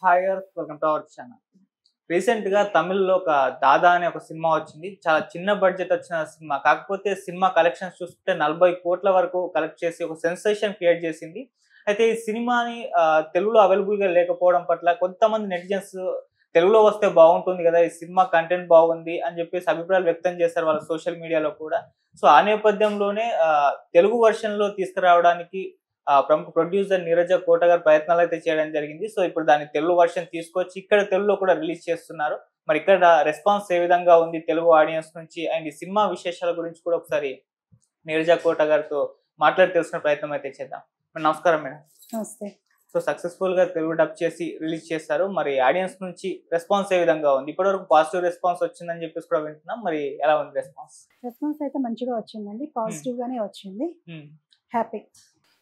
Hi గారు, welcome to our channel. రీసెంట్‌గా తమిళ్‌లో ఒక 'దాదా' అనే ఒక సినిమా వచ్చింది. చాలా చిన్న బడ్జెట్ వచ్చిన సినిమా. కాకపోతే సినిమా కలెక్షన్స్ చూస్తుంటే 40,00,00,000 వరకు కలెక్ట్ చేసి ఒక సెన్సేషన్ క్రియేట్ చేసింది. అయితే ఈ సినిమాని తెలుగులో అవైలబుల్‌గా లేకపోవడం పట్ల కొంతమంది నెటిజన్స్ తెలుగులో వస్తే బాగుంటుంది గదా! ఈ సినిమా కంటెంట్ బాగుంది అని చెప్పేసి అభిప్రాయాలు వ్యక్తం చేశారు వాళ్ళ సోషల్ మీడియాలో కూడా. సో, ఆ నేపథ్యంలోనే తెలుగు వెర్షన్‌లో తీసుకురావడానికి ప్రముఖ ప్రొడ్యూసర్ 'నీరజ కోట' గారు ప్రయత్నాలైతే చేయడం జరిగింది. సో, ఇప్పుడు దాన్ని తెలుగు వర్షన్ తీసుకొచ్చి ఇక్కడ తెలుగులో కూడా రిలీజ్ చేస్తున్నారు. మరి ఇక్కడ రెస్పాన్స్ ఏ విధంగా ఉంది తెలుగు ఆడియన్స్ నుంచి? అండ్ ఈ సినిమా విశేషాల గురించి కూడా ఒకసారి 'నీరజ కోట' గారితో మాట్లాడి తెలుసుకునే ప్రయత్నం అయితే చేద్దాం. మేడం నమస్కారం మేడం. నమస్తే. సో, సక్సెస్‌ఫుల్‌గా తెలుగు డబ్ చేసి రిలీజ్ చేశారు. మరి ఆడియన్స్ నుంచి రెస్పాన్స్ ఏ విధంగా ఉంది? ఇప్పటివరకు పాజిటివ్ రెస్పాన్స్ వచ్చిందని చెప్పేసి కూడా వింటున్నాం. మరి ఎలా ఉంది రెస్పాన్స్? రెస్పాన్స్ అయితే మంచిగా వచ్చిందండి. పాజిటివ్‌గానే వచ్చింది. హ్మ్. హ్యాపీ.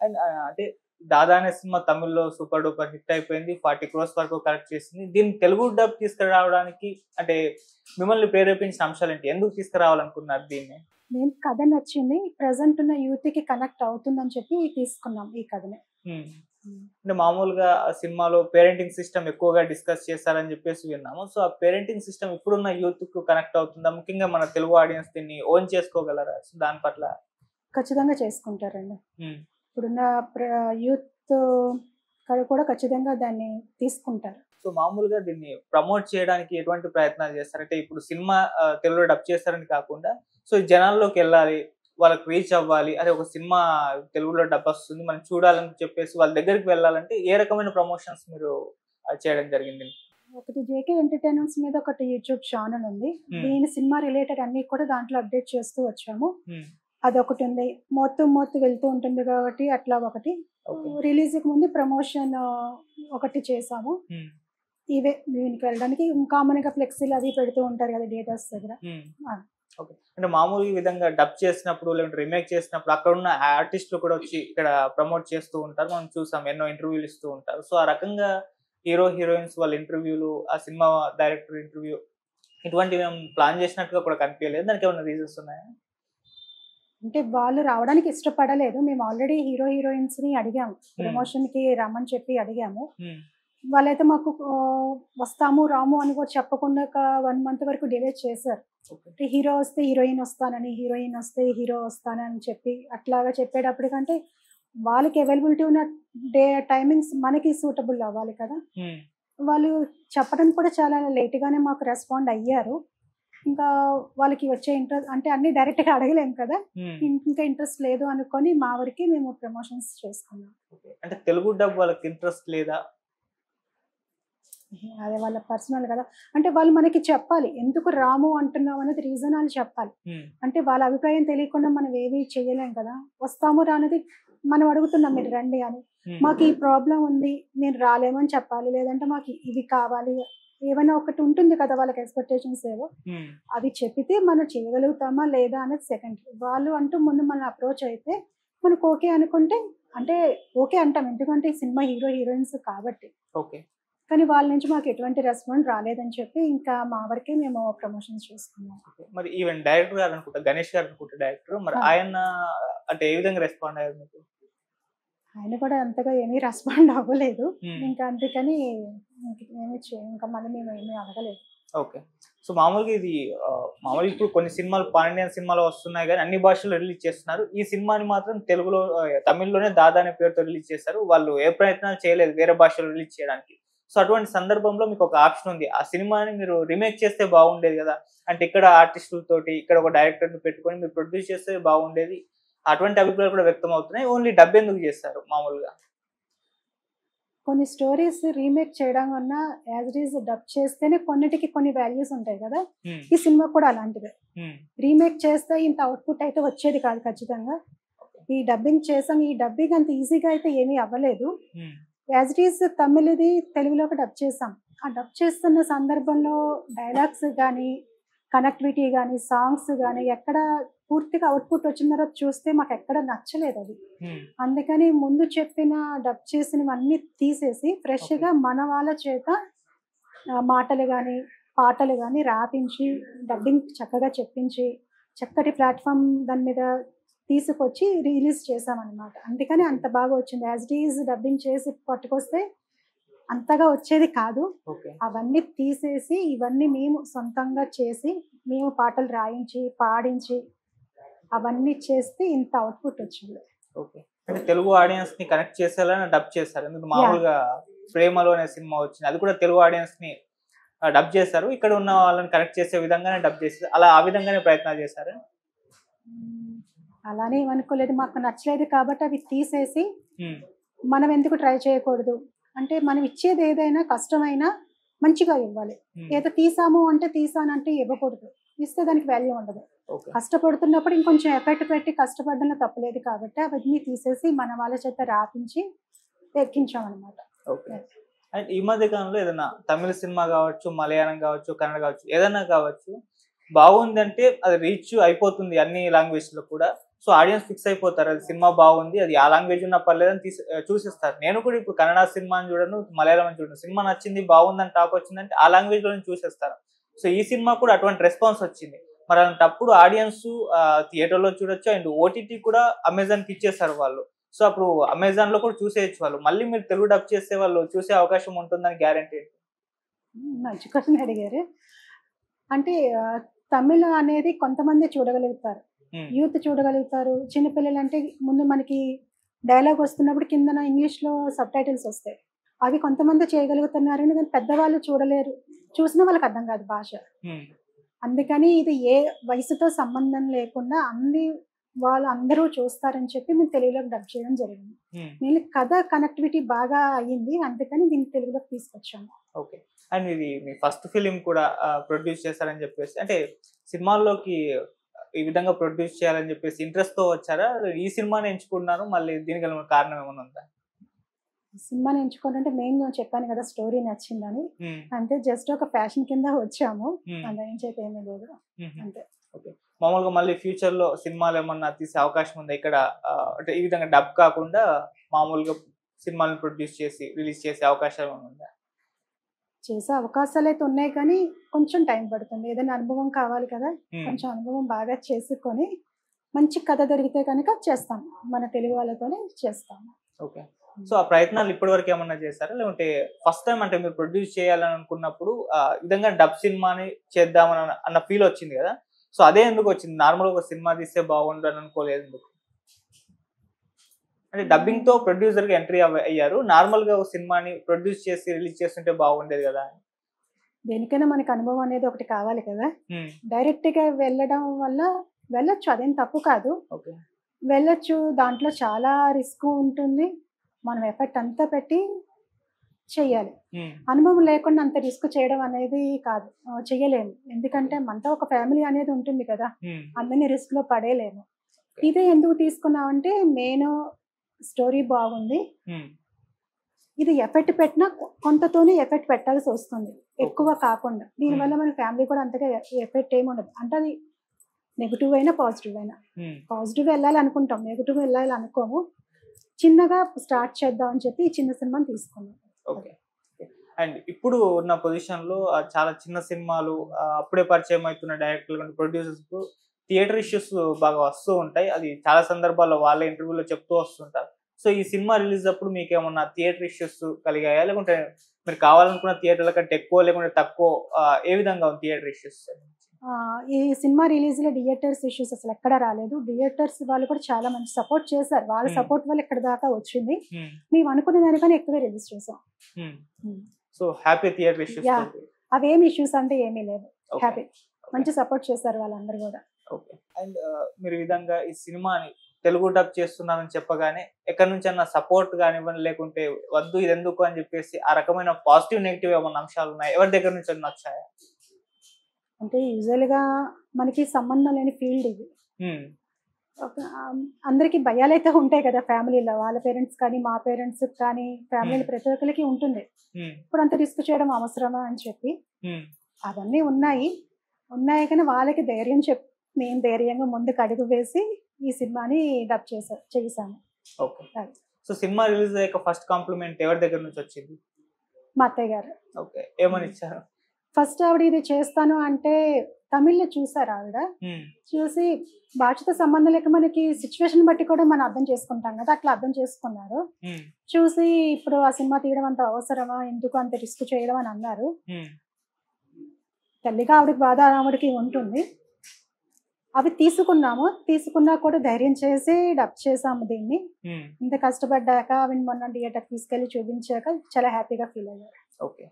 అండ్ అంటే 'దాదా' అనే సినిమా తమిళ్‌లో సూపర్ డూపర్ హిట్ అయిపోయింది. 40 క్రోర్స్ వరకు కలెక్ట్ చేసింది. దీన్ని తెలుగు డబ్ తీసుకురావడానికి అంటే మిమ్మల్ని ప్రేరేపించిన అంశాలేంటి? ఎందుకు తీసుకురావాలనుకున్నారు దీన్ని? మెయిన్ కథ నచ్చింది. ప్రెజెంట్ ఉన్న యూత్‌కి కనెక్ట్ అవుతుందని చెప్పి తీసుకున్నాం ఈ కథని. హ్మ్. అంటే మామూలుగా ఆ సినిమాలో పేరెంటింగ్ సిస్టమ్ ఎక్కువగా డిస్కస్ చేశారని చెప్పేసి విన్నాము. సో, ఆ పేరెంటింగ్ సిస్టమ్ ఇప్పుడున్న యూత్‌కు కనెక్ట్ అవుతుందా? ముఖ్యంగా మన తెలుగు ఆడియన్స్ దీన్ని ఓన్ చేసుకోగలరా? సో, దాని పట్ల ఖచ్చితంగా చేసుకుంటారండి. హ్మ్. ఇప్పుడున్న యూత్ కూడా ఖచ్చితంగా దాన్ని తీసుకుంటారు. సో, మామూలుగా దీన్ని ప్రమోట్ చేయడానికి ఎటువంటి ప్రయత్నాలు చేస్తారు? అంటే ఇప్పుడు సినిమా తెలుగులో డబ్ చేస్తారని కాకుండా, సో, జనాల్లోకెళ్ళాలి, వాళ్ళకి రీచ్ అవ్వాలి. అదే ఒక సినిమా తెలుగులో డబ్ వస్తుంది, మనం చూడాలని చెప్పేసి వాళ్ళ దగ్గరికి వెళ్ళాలంటే ఏ రకమైన ప్రమోషన్స్ మీరు చేయడం జరిగింది? ఒకటి జేకే ఎంటర్‌టైన్‌మెంట్స్ మీద ఒకటి యూట్యూబ్ ఛానెల్ ఉంది. హ్మ్. దీని సినిమా రిలేటెడ్ అన్నీ కూడా దాంట్లో అప్డేట్ చేస్తూ వచ్చాము. హ్మ్. అదొకటుంది. మోత్తు వెళ్తూ ఉంటుంది కాబట్టి అట్లా ఒకటి. ఓకే. రిలీజ్‌కి ముందు ప్రమోషన్ ఒకటి చేసాము. హ్మ్. ఇవే దీనికి వెళ్ళడానికి కామన్‌గా ఫ్లెక్సీలు అవి పెడుతూ ఉంటారు కదా! థియేటర్స్ దగ్గర. హ్మ్. ఆ! ఓకే. అంటే మామూలుగా ఈ విధంగా డబ్ చేసినప్పుడు లేదంటే రీమేక్ చేసినప్పుడు అక్కడున్న ఆర్టిస్ట్‌లు కూడా వచ్చి ఇక్కడ ప్రమోట్ చేస్తూ ఉంటారు. మనం చూసాం ఎన్నో ఇంటర్వ్యూలు ఇస్తూ ఉంటారు. సో, ఆ రకంగా హీరో, హీరోయిన్స్ వాళ్ళ ఇంటర్వ్యూలు, ఆ సినిమా డైరెక్టర్ ఇంటర్వ్యూ ఇటువంటివి ఏం ప్లాన్ చేసినట్టుగా కూడా కనిపియలేదు. దానికేమన్నా రీజన్స్ ఉన్నాయా? అంటే వాళ్ళు రావడానికి ఇష్టపడలేదు. మేము ఆల్రెడీ హీరోయిన్స్‌ని అడిగాము. హ్మ్. ప్రమోషన్‌కి రమ్మని చెప్పి అడిగాము. హ్మ్. వాళ్ళైతే మాకు వస్తాము, రాము అని కూడా చెప్పకుండా ఒక 1 మంత్ వరకు డిలే చేశారు. ఓకే. అంటే హీరో వస్తే హీరోయిన్ వస్తానని, హీరోయిన్ వస్తే హీరో వస్తానని చెప్పి అట్లాగా చెప్పేటప్పటికంటే వాళ్ళకి అవైలబిలిటీ ఉన్న టైమింగ్స్ మనకి సూటబుల్ అవ్వాలి కదా! హ్మ్. వాళ్ళు చెప్పడానికి కూడా చాలా లేట్‌గానే మాకు రెస్పాండ్ అయ్యారు. ఇంకా వాళ్ళకి వచ్చే అంటే అన్నీ డైరెక్ట్‌గా అడగలేము కదా! హ్మ్. ఇంకా ఇంట్రెస్ట్ లేదు అనుకోని మా వరకే మేము ప్రమోషన్స్ చేసుకున్నాం. ఓకే. అంటే తెలుగు డబ్ వాళ్ళకి ఇంట్రెస్ట్ లేదా? అది వాళ్ళ పర్సనల్ కదా! అంటే వాళ్ళు మనకి చెప్పాలి. ఎందుకు రాము అంటున్నాం అనేది రీజన్ ఆళ్ళు చెప్పాలి. హ్మ్. అంటే వాళ్ళ అభిప్రాయం తెలియకుండా మనం ఏమి చేయలేం కదా! వస్తాము రానిది మనం అడుగుతున్నాం మీరు రండి అని. హ్మ్. మాకు ఈ ప్రాబ్లమ్ ఉంది. నేను రాలేమని చెప్పాలి. లేదంటే మాకు ఇవి కావాలి. ఏవైనా ఒకటి ఉంటుంది కదా! వాళ్ళకి ఎక్స్‌పెక్టేషన్స్ ఏవో. హ్మ్. అవి చెప్పితే మనం చేయగలుగుతామా లేదా అనేది సెకండరీ. వాళ్ళు అంటూ ముందు మనల్ని అప్రోచ్ అయితే మనకు ఓకే అనుకుంటే అంటే ఓకే అంటాం. ఎందుకంటే ఈ సినిమా హీరో, హీరోయిన్స్ కాబట్టి. ఓకే. కానీ వాళ్ళ నుంచి మాకు ఎటువంటి రెస్పాండ్ రాలేదని చెప్పి ఇంకా మా వరకే మేము ప్రమోషన్స్ చేసుకున్నాం. ఓకే. మరి ఈవెన్ డైరెక్టర్ గారు అనుకుంటా, గణేష్ గారు అనుకుంటా డైరెక్టర్. మరి ఆ! ఆయన అంటే ఏ విధంగా రెస్పాండ్ అయ్యారు మీకు? ఆయన కూడా అంతగా ఏమీ రెస్పాండ్ అవ్వలేదు. హ్మ్. ఇంకా అందుకని ఇంకా మళ్ళీ మేము ఏమీ అడగలేదు. ఓకే. సో, మామూలుగా ఇది మామూలుగా ఇప్పుడు కొన్ని సినిమాలు పాన్ ఇండియన్ సినిమాలు వస్తున్నాయి గానీ, అన్ని భాషల్లో రిలీజ్ చేస్తున్నారు. ఈ సినిమాని మాత్రం తెలుగులో తమిళ్‌లోనే 'దాదా' అనే పేరుతో రిలీజ్ చేశారు. వాళ్ళు ఏ ప్రయత్నాలు చేయలేదు వేరే భాషలో రిలీజ్ చేయడానికి. సో, అటువంటి సందర్భంలో మీకొక ఆప్షన్ ఉంది. ఆ సినిమాని మీరు రీమేక్ చేస్తే బాగుండేది గదా! అంటే ఇక్కడ ఆర్టిస్టులతోటి, ఇక్కడ ఒక డైరెక్టర్‌ని పెట్టుకొని మీరు ప్రొడ్యూస్ చేస్తే బాగుండేది. అటువంటి అభిప్రాయాలు కూడా వ్యక్తం అవుతున్నాయి. ఓన్లీ డబ్ ఎందుకు చేస్తారు మామూలుగా? కొన్ని స్టోరీస్ రీమేక్ చేయడం వలన యాజ్ ఇట్ ఈజ్ డబ్ చేస్తేనే కొన్నిటికి కొన్ని వాల్యూస్ ఉంటాయి కదా! హ్మ్. ఈ సినిమా కూడా అలాంటిదే. హ్మ్. రీమేక్ చేస్తే ఇంత అవుట్‌పుట్ అయితే వచ్చేది కాదు ఖచ్చితంగా. ఈ డబ్బింగ్ చేసాం. ఈ డబ్బింగ్ అంత ఈజీగా అయితే ఏమీ అవ్వలేదు. హ్మ్. యాజ్ ఇట్ ఈజ్ తమిళ్‌ది తెలుగులోకి డబ్ చేసాం. ఆ డబ్ చేస్తున్న సందర్భంలో డైలాగ్స్ గానీ, కనెక్టివిటీ గానీ, సాంగ్స్ గానీ ఎక్కడ పూర్తిగా అవుట్‌పుట్ వచ్చిన తర్వాత చూస్తే మాకెక్కడ నచ్చలేదది. హ్మ్. అందుకని ముందు చెప్పిన డబ్ చేసినవన్నీ తీసేసి ఓకే. ఫ్రెష్‌గా మన వాళ్ళ చేత మాటలు గానీ, పాటలు గానీ రాపించి, డబ్బింగ్ చక్కగా చెప్పించి, చక్కటి ప్లాట్‌ఫార్మ్ దాని మీద తీసుకొచ్చి రిలీజ్ చేశామనమాట. అందుకని అంత బాగా వచ్చింది. యాజ్ ఇట్ ఈజ్ డబ్బింగ్ చేసి పట్టుకొస్తే అంత అంతగా వచ్చేది కాదు. ఓకే. అవన్నీ తీసేసి ఇవన్నీ మేము సొంతంగా చేసి, మేము పాటలు రాయించి, పాడించి అవన్నీ చేస్తే ఇంత అవుట్‌పుట్ వచ్చింది. ఓకే. అంటే తెలుగు ఆడియన్స్‌ని కనెక్ట్ చేసేలానే డబ్ చేశారు. ఎందుకంటే యాహ్! మామూలుగా 'ప్రేమలో' అనే సినిమా వచ్చింది. అది కూడా తెలుగు ఆడియన్స్‌ని డబ్ చేశారు. ఇక్కడ ఉన్న వాళ్ళని కనెక్ట్ చేసే విధంగానే డబ్ చేసారు. అలా ఆ విధంగానే ప్రయత్నాలు చేశారా? హ్మ్. అలానే ఏమనుకోలేదు. మాకు నచ్చలేదు కాబట్టి అవి తీసేసి హ్మ్. మనం ఎందుకు ట్రై చేయకూడదు? అంటే మనం ఇచ్చేది ఏదైనా కష్టమైనా మంచిగా ఇవ్వాలి. హ్మ్. ఏదో తీసాము అంటే తీసానంటే ఇవ్వకూడదు. ఇస్తే దానికి వాల్యూ ఉండదు. ఓకే. కష్టపడుతున్నప్పుడు ఇంకొంచెం ఎఫర్ట్ పెట్టి కష్టపడడంలో తప్పులేదు కాబట్టి అవన్నీ తీసేసి మన వాళ్ళ చేత రాపించి ఎక్కించామనమాట. ఓకే. అండ్ ఈ మధ్య కాలంలో ఏదైనా తమిళ సినిమా గావచ్చు, మలయాళం గావచ్చు, కన్నడ గావచ్చు, ఏదైనా కావచ్చు, బాగుందంటే అది రీచ్ అయిపోతుంది అన్ని లాంగ్వేజ్‌లో కూడా. సో, ఆడియన్స్ ఫిక్స్ అయిపోతారు. అది సినిమా బాగుంది. అది ఆ లాంగ్వేజ్ ఉన్నా పర్లేదని చూసేస్తారు. నేను కూడా ఇప్పుడు కన్నడ సినిమాని చూడను, మలయాళం చూడను. సినిమా నచ్చింది, బాగుందని టాక్ వచ్చిందంటే ఆ లాంగ్వేజ్‌లోనే చూసేస్తాను. సో, ఈ సినిమా కూడా అటువంటి రెస్పాన్స్ వచ్చింది. మరి అలాంటప్పుడు ఆడియన్స్ థియేటర్‌లో చూడొచ్చు అండ్ ఓటీటీ కూడా అమెజాన్‌కి ఇచ్చేసారు వాళ్ళు. సో, అప్పుడు అమెజాన్‌లో కూడా చూసేయొచ్చు వాళ్ళు. మళ్ళీ మీరు తెలుగు డబ్ చేస్తే వాళ్ళు చూసే అవకాశం ఉంటుందని గ్యారంటీ ఏంటి? మంచి క్వెషన్ అడిగారు. అంటే తమిళ్ అనేది కొంతమందే చూడగలుగుతారు. హ్మ్. యూత్ చూడగలుగుతారు. చిన్న పిల్లలంటే ముందు మనకి డైలాగ్ వస్తున్నప్పుడు కిందన ఇంగ్లీష్‌లో సబ్‌టైటిల్స్ వస్తాయి. అవి కొంతమందే చేయగలుగుతున్నారని కానీ పెద్దవాళ్ళు చూడలేరు. చూసినా వాళ్ళకి అర్థం కాదు భాష. హ్మ్. అందుకని ఇది ఏ వయసుతో సంబంధం లేకుండా వాళ్ళందరూ చూస్తారని చెప్పి మేము తెలుగులోకి డబ్ చేయడం జరిగింది. హ్మ్. మెయిన్‌లీ కథ కనెక్టివిటీ బాగా అయ్యింది. అందుకని దీన్ని తెలుగులోకి తీసుకొచ్చాము. ఓకే. అండ్ ఇది మీ ఫస్ట్ ఫిల్మ్ కూడా ప్రొడ్యూస్ చేశారని చెప్పేసి అంటే సినిమాల్లోకి ఈ విధంగా ప్రొడ్యూస్ చేయాలని చెప్పేసి ఇంట్రెస్ట్‌తో వచ్చారా? ఈ సినిమాని ఎంచుకున్నారు మళ్ళీ దీనికి గల కారణం ఏమన్నా ఉందా? సినిమాని ఎంచుకోవాలంటే మెయిన్ చెప్పాను కదా! స్టోరీ నచ్చిందని. హ్మ్. అంతే జస్ట్ ఒక ప్యాషన్ కింద వచ్చాము. హ్మ్. అంతకుమించి అయితే ఏమీ లేదు. హుహు. అంతే. ఓకే. మామూలుగా మళ్ళీ ఫ్యూచర్‌లో సినిమాలేమన్నా తీసే అవకాశం ఉందా? ఇక్కడ అంటే ఈ విధంగా డబ్ కాకుండా మామూలుగా సినిమాలను ప్రొడ్యూస్ చేసి రిలీజ్ చేసే అవకాశం ఏమన్నా ఉందా? చేసే అవకాశాలైతే ఉన్నాయి కానీ కొంచెం టైం పడుతుంది. ఏదైనా అనుభవం కావాలి కదా! హ్మ్. కొంచెం అనుభవం బాగా చేసుకొని మంచి కథ దొరికితే కనుక చేస్తాం. మన తెలుగు వాళ్ళతోనే చేస్తాము. ఓకే. సో, ఆ ప్రయత్నాలు ఇప్పటి వరకు ఏమన్నా చేసారా? లేకుంటే ఫస్ట్ టైమ్ అంటే మీరు ప్రొడ్యూస్ చేయాలని అనుకున్నప్పుడు ఈ విధంగా డబ్ సినిమాని చేద్దామని అన్న ఫీల్ వచ్చింది గదా! సో, అదే ఎందుకొచ్చింది? నార్మల్‌గా ఒక సినిమా తీస్తే బాగుండు అని అనుకోలేదెందుకు? అంటే డబ్బింగ్‌తో హ్మ్. ప్రొడ్యూసర్‌గా ఎంట్రీ అయ్యారు. నార్మల్‌గా ఒక సినిమాని ప్రొడ్యూస్ చేసి రిలీజ్ చేస్తుంటే బాగుండేది గదా! అని. దేనికైనా మనకు అనుభవం అనేది ఒకటి కావాలి కదా! హ్మ్. డైరెక్ట్‌గా వెళ్ళడం వల్ల వెళ్ళొచ్చు. అదేం తప్పు కాదు. ఓకే. వెళ్ళొచ్చు. దాంట్లో చాలా రిస్క్ ఉంటుంది. మనం ఎఫర్ట్ అంతా పెట్టి చెయ్యాలి. హ్మ్. అనుభవం లేకుండా అంత రిస్క్ చేయడం అనేది కాదు. చెయ్యలేము. ఎందుకంటే మనతో ఒక ఫ్యామిలీ అనేది ఉంటుంది కదా! హ్మ్. అందరిని రిస్క్‌లో పడేయలేము. ఓకే. ఇదే ఎందుకు తీసుకున్నామంటే మెయిను స్టోరీ బాగుంది. హ్మ్. ఇది ఎఫర్ట్ పెట్టినా కొంతతోనే ఎఫర్ట్ పెట్టాల్సొస్తుంది. ఓకే. ఎక్కువ కాకుండా. హ్మ్. దీనివల్ల మన ఫ్యామిలీ కూడా అంతగా ఎఫర్ట్ ఏముండదు. అంటే అది నెగెటివ్ అయినా, పాజిటివ్ అయినా. హ్మ్. పాజిటివ్ వెళ్ళాలనుకుంటాం. నెగెటివ్ వెళ్ళాలనుకోము. చిన్నగా స్టార్ట్ చేద్దాం అని చెప్పి ఈ చిన్న సినిమాని తీసుకున్నాం. ఓకే. ఓకే. అండ్ ఇప్పుడు ఉన్న పొజిషన్‌లో చాలా చిన్న సినిమాలు అప్పుడే పరిచయం అవుతున్న డైరెక్టర్లు గాని, ప్రొడ్యూసర్స్‌కు థియేటర్ ఇష్యూస్ బాగా వస్తూ ఉంటాయి. అది చాలా సందర్భాల్లో వాళ్ళే ఇంటర్వ్యూలో చెప్తూ వస్తుంటారు. సో, ఈ సినిమా రిలీజ్ అప్పుడు మీకేమన్నా థియేటర్ ఇష్యూస్ కలిగాయా? లేకుంటే మీరు కావాలనుకున్న థియేటర్ల కంటే ఎక్కువ లేకుంటే తక్కువ ఏ విధంగా ఉంది థియేటర్ ఇష్యూస్? ఈ సినిమా రిలీజ్‌లో థియేటర్స్ ఇష్యూస్ అసలెక్కడా రాలేదు. థియేటర్స్ వాళ్ళు కూడా చాలా మంచి సపోర్ట్ చేశారు. వాళ్ళ హ్మ్. సపోర్ట్ వల్ల ఇక్కడి దాకా వచ్చింది. హ్మ్. మేము అనుకున్న దానికన్నా ఎక్కువే రిలీజ్ చేసాం. హ్మ్. హ్మ్. So, happy theatre issues yeah! తోటి. అవేమి ఇష్యూస్ అంటే ఏమీ లేవు. ఓకే. హ్యాపీ. ఓకే. మంచి సపోర్ట్ చేశారు వాళ్ళందరూ గూడా. ఓకే. అండ్ మీరు ఈ విధంగా ఈ సినిమాని తెలుగు డబ్ చేస్తున్నానని చెప్పగానే ఎక్కడి నుంచన్నా సపోర్ట్ గానివ్వండి, లేకుంటే వద్దు ఇదెందుకు అని చెప్పేసి ఆ రకమైన పాజిటివ్, నెగెటివ్ ఏమన్నా అంశాలున్నాయా? ఎవరి దగ్గర నుంచన్నా వచ్చాయా? అంటే యూజువల్‌గా మనకి సంబంధం లేని ఫీల్డ్ ఇది. హ్మ్. ఒక అందరికి భయాలైతే ఉంటాయి కదా! ఫ్యామిలీలో. వాళ్ళ పేరెంట్స్ కానీ, మా పేరెంట్స్‌కి కానీ, ఫ్యామిలీలో హ్మ్. ప్రతి ఒక్కళ్ళకి ఉంటుంది. హ్మ్. ఇప్పుడంత రిస్క్ చేయడం అవసరమా అని చెప్పి. హ్మ్. అవన్నీ ఉన్నాయి. ఉన్నాయి కానీ వాళ్ళకి ధైర్యం మేము ధైర్యంగా ముందుకు అడుగు వేసి ఈ సినిమాని డబ్ చేశాము. ఓకే. అది. సో, సినిమా రిలీజ్ అయ్యాక ఫస్ట్ కాంప్లిమెంట్ ఎవరి దగ్గర నుంచొచ్చింది? మా అత్తయ్య గారు. ఓకే. హ్మ్. ఏమనిచ్చారు? ఫస్ట్ ఆవిడ ఇది చేస్తాను అంటే తమిళ్లో చూసారు ఆవిడ. ఉమ్, చూసి భాషతో సంబంధం లేక మనకి సిచ్యువేషన్ బట్టి కూడా మనం అర్థం చేసుకుంటాం కదా, అట్లా అర్థం చేసుకున్నారు. ఉమ్, చూసి ఇప్పుడు ఆ సినిమా తీయడం అంత అవసరమా, ఎందుకు అంత రిస్క్ చేయడం అని అన్నారు. ఉమ్, తల్లిగా ఆవిడకి బాధ ఆవిడకి ఉంటుంది. అవి తీసుకున్నా కూడా ధైర్యం చేసి డబ్ చేసాము దీన్ని. ఉమ్. ఇంత కష్టపడ్డాక అవి మొన్న థియేటర్ తీసుకెళ్లి చూపించాక చాలా హ్యాపీగా ఫీల్ అయ్యారు. ఓకే.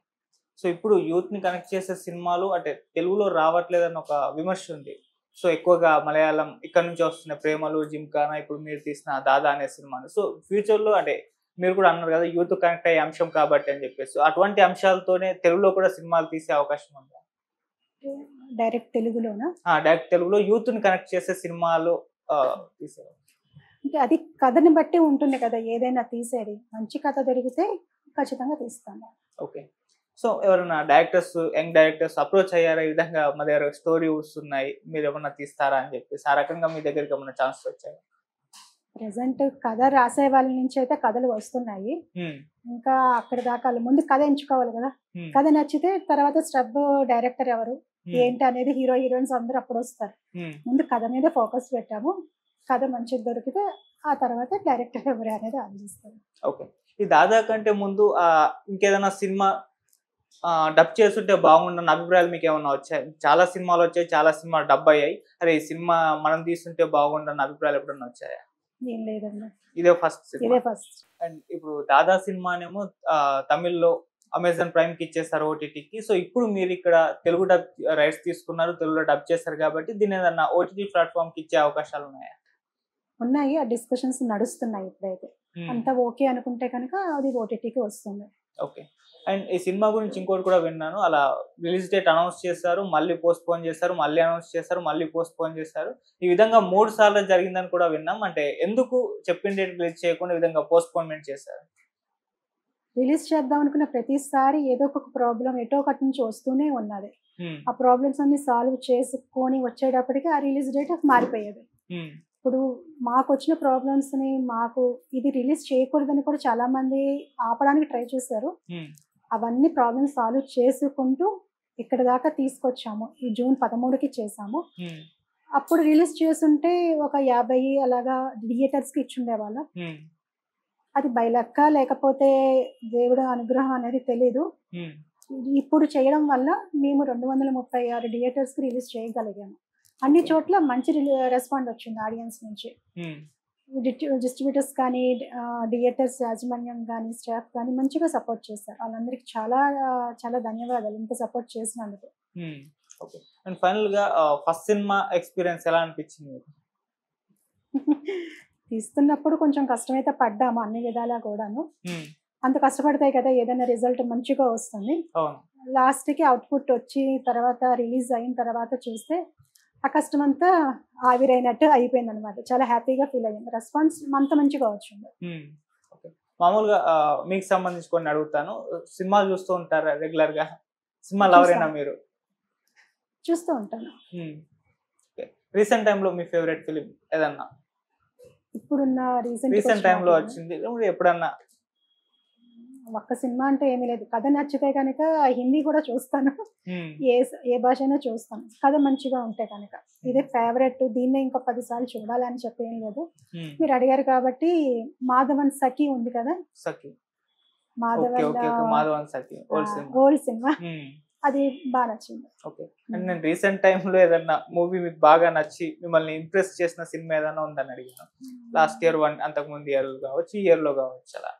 సో ఇప్పుడు యూత్ ని కనెక్ట్ చేసే సినిమాలు అంటే తెలుగులో రావట్లేదని ఒక విమర్శ ఉంది. సో ఎక్కువగా మలయాళం ఇక్కడ నుంచి వస్తున్నాయి, ప్రేమలు, జిమ్కానా, ఇప్పుడు మీరు తీసిన దాదా అనే సినిమాలు. సో ఫ్యూచర్ లో అంటే మీరు కూడా అన్నారు కదా యూత్ కనెక్ట్ అయ్యే అంశం కాబట్టి అని చెప్పేసి, సో అటువంటి అంశాలతోనే తెలుగులో కూడా సినిమాలు తీసే అవకాశం ఉందా? డైరెక్ట్ తెలుగులోనా? డైరెక్ట్ తెలుగులో యూత్ ని కనెక్ట్ చేసే సినిమాలు తీసే. అంటే అది కథని బట్టి ఉంటుంది కదా ఏదైనా తీసేది. మంచి కథ దొరికితే ఖచ్చితంగా తీస్తాను. ఓకే. సో ఎవరైనా డైరెక్టర్స్, యంగ్ డైరెక్టర్స్ అప్రోచ్ అయ్యారా ఈ విధంగా మా దగ్గర స్టోరీ వస్తున్నాయి మీరు ఏమన్నా తీస్తారా అని చెప్పేసి, ఆ రకంగా మీ దగ్గరికి ఏమన్నా ఛాన్స్ వచ్చాయి? ప్రెసెంట్ కథ రాసే వాళ్ళ నుంచి అయితే కథలు వస్తున్నాయి. ఇంకా అక్కడ దాకా ముందు కథ ఎంచుకోవాలి కదా. కథ నచ్చితే తర్వాత స్టెప్ డైరెక్టర్ ఎవరు ఏంటి అనేది హీరో హీరోయిన్స్ అందరూ అప్పుడు వస్తారు. ముందు కథ మీద ఫోకస్ పెట్టాము. కథ మంచిది దొరికితే ఆ తర్వాత డైరెక్టర్ ఎవరు అనేది ఆలోచిస్తారు. ఓకే. ఈ దాదా కంటే ముందు ఇంకేదైనా సినిమా డబ్ చేస్తుంటే బాగుండన్న అభిప్రాయాలు మీకు ఏమన్నా వచ్చాయి? చాలా సినిమాలు వచ్చాయి, చాలా సినిమాలు డబ్ అయ్యాయి, అరే ఈ సినిమా మనం తీస్తుంటే బాగుండన్న అభిప్రాయాలు ఎప్పుడన్నా వచ్చాయా? ఏం లేదన్నా, ఇదే ఫస్ట్. ఇదే ఫస్ట్. అండ్ ఇప్పుడు దాదా సినిమానేమో తమిళ్లో అమెజాన్ ప్రైమ్ కి ఇచ్చేస్తారు, ఓటీటీకి. సో ఇప్పుడు మీరు ఇక్కడ తెలుగు డబ్ రైట్స్ తీసుకున్నారు, తెలుగులో డబ్ చేస్తారు కాబట్టి దీని ఏదన్నా ఓటీటీ ప్లాట్ఫామ్ కి ఇచ్చే అవకాశాలు ఉన్నాయా? ఉన్నాయి, ఆ డిస్కషన్స్ నడుస్తున్నాయి ఇప్పుడైతే. అంతా ఓకే అనుకుంటే కనుక అది ఓటీటీకి వస్తుంది. ఓకే. అండ్ ఈ సినిమా గురించి ఇంకోటి కూడా విన్నాను, అలా రిలీజ్ డేట్ అనౌన్స్ చేస్తారు, మళ్ళీ పోస్ట్ పోన్ చేస్తారు, మళ్ళీ అనౌన్స్ చేస్తారు, మళ్ళీ పోస్ట్ పోన్ చేస్తారు. ఈ విధంగా 3 సార్లు జరిగిందని కూడా విన్నాం. అంటే ఎందుకు చెప్పిన డేట్ రిలీజ్ చేయకుండా ఈ విధంగా పోస్ట్ పోన్మెంట్ చేశారు? రిలీజ్ చేద్దాం అనుకున్న ప్రతిసారి ఏదో ఒక ప్రాబ్లం ఎటో ఒకటి నుంచి వస్తూనే ఉన్నది. ఆ ప్రాబ్లమ్స్ అన్ని సాల్వ్ చేసుకొని వచ్చేటప్పటికి ఆ రిలీజ్ డేట్ మారిపోయేది. ఇప్పుడు మాకు వచ్చిన ప్రాబ్లమ్స్ ని ఇది రిలీజ్ చేయకూడదని కూడా చాలా మంది ఆపడానికి ట్రై చేశారు. అవన్నీ ప్రాబ్లమ్స్ సాల్వ్ చేసుకుంటూ ఇక్కడ దాకా తీసుకొచ్చాము. ఈ జూన్ 13కి చేసాము. అప్పుడు రిలీజ్ చేస్తుంటే ఒక 50 అలాగా థియేటర్స్ కి ఇచ్చుండేవాళ్ళం. అది బై లక్క లేకపోతే దేవుడు అనుగ్రహం అనేది తెలీదు. ఇప్పుడు చేయడం వల్ల మేము 236 థియేటర్స్ కి రిలీజ్ చేయగలిగాము. అన్ని చోట్ల మంచి రెస్పాండ్ వచ్చింది ఆడియన్స్ నుంచి. డిస్ట్రిబ్యూటర్స్ కానీ, థియేటర్స్ యాజమాన్యం కానీ, స్టాఫ్ కానీ మంచిగా సపోర్ట్ చేశారు. వాళ్ళందరికీ చాలా చాలా ధన్యవాదాలు ఇంత సపోర్ట్ చేసినందుకు. ఓకే. అండ్ ఫైనల్ గా ఫస్ట్ సినిమా ఎక్స్పీరియన్స్ ఎలా అనిపించింది? తీస్తున్నప్పుడు కొంచెం కష్టమైతే పడ్డాము అన్ని విధాలా కూడాను. అంత కష్టపడతాయి కదా ఏదైనా రిజల్ట్ మంచిగా వస్తుంది. లాస్ట్ కి అవుట్పుట్ వచ్చి తర్వాత రిలీజ్ అయిన తర్వాత చూస్తే ఆ కష్టం అంతా ఆవిరైనట్టు అయిపోయింది అనమాట. చాలా హ్యాపీగా ఫీల్ అయ్యింది. రెస్పాన్స్ అంత మంచిగా వచ్చింది. మామూలుగా మీకు సంబంధించి కొన్ని అడుగుతాను. సినిమాలు చూస్తూ ఉంటారా రెగ్యులర్ గా? సినిమాలు ఎవరైనా మీరు? చూస్తూ ఉంటాను. రీసెంట్ టైంలో మీ ఫేవరెట్ ఫిలిం ఏదన్నా? ఇప్పుడున్న రీసెంట్ టైంలో వచ్చింది ఎప్పుడన్నా? ఒక్క సినిమా అంటే ఏమీ లేదు. కథ నచ్చితే కనుక హిందీ కూడా చూస్తాను, ఏ భాష అయినా చూస్తాను. కథ మంచిగా ఉంటే కనుక ఇదే ఫేవరెట్, దీన్నే ఇంకో 10 సార్లు చూడాలని చెప్పి ఏం లేదు. మీరు అడిగారు కాబట్టి మాధవన్ సఖి ఉంది కదా, ఓల్డ్ సినిమా, అది బాగా నచ్చింది. ఓకే. అండ్ నేను రీసెంట్ టైంలో ఏదన్నా మూవీ మీకు బాగా నచ్చి మిమ్మల్ని ఇంప్రెస్ చేసిన సినిమా ఏదైనా ఉందని అడిగాను. లాస్ట్ ఇయర్, అంతకు ముందు ఇయర్ కావచ్చు, ఈ ఇయర్ లో కావచ్చు, అలా